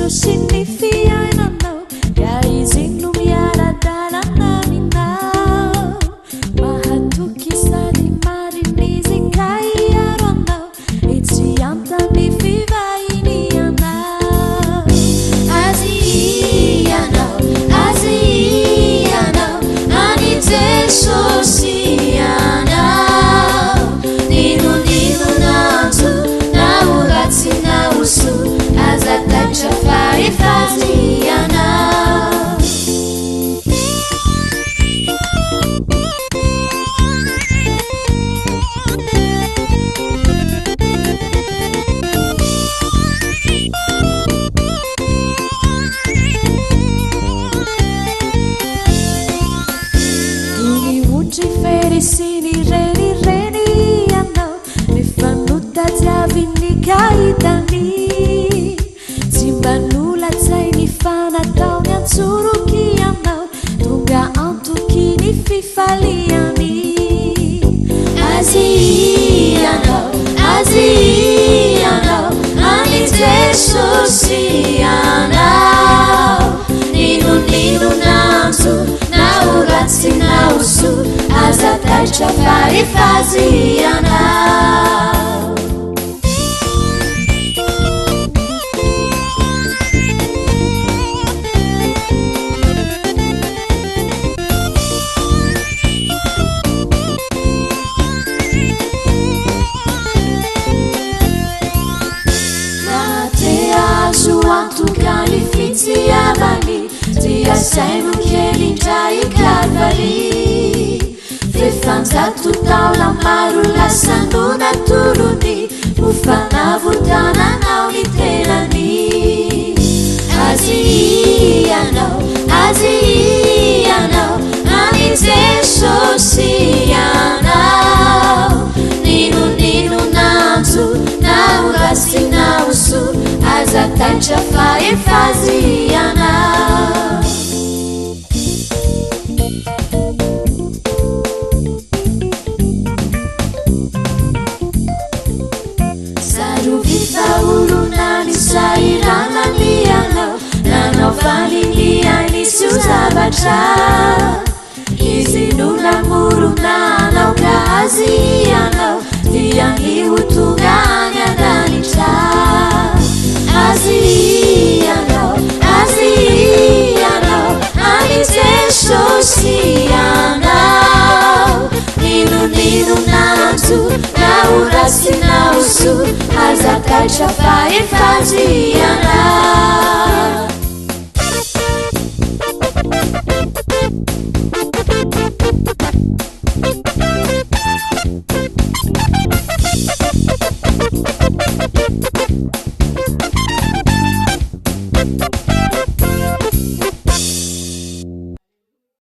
sinifiainanao kaizino miaradalanaminao mahatoky sady marinizy kaiaranao itsy antany fivainianao azianao ani jesosianao ninonino nanzo nauratsy nausu azataitra farifazianao uniutri ferisini renireni anao mifanutajiavini kaitani zimbanulazaini fanataony antsuruki anao tonga antokiny fifaliani azianao ani jesosianao ninonino nanzo nauratsy nausu azataitra farifazianao antokany fitsiamany dia saino kelindray kalvary fefanjato taona maro lasanona tolony hofanavotananao ny tenany azianao ani jesosianao ninonino nanzo naurasy nausu azataitra faefazianao sarovifaolonany sairananianao nanao faliniainy siozavatra izy nolamoronanao ka azianao dianihotongany andanitra azianao ani jesosianao ninonino nanzo naurasy nausu azataitra faefazianao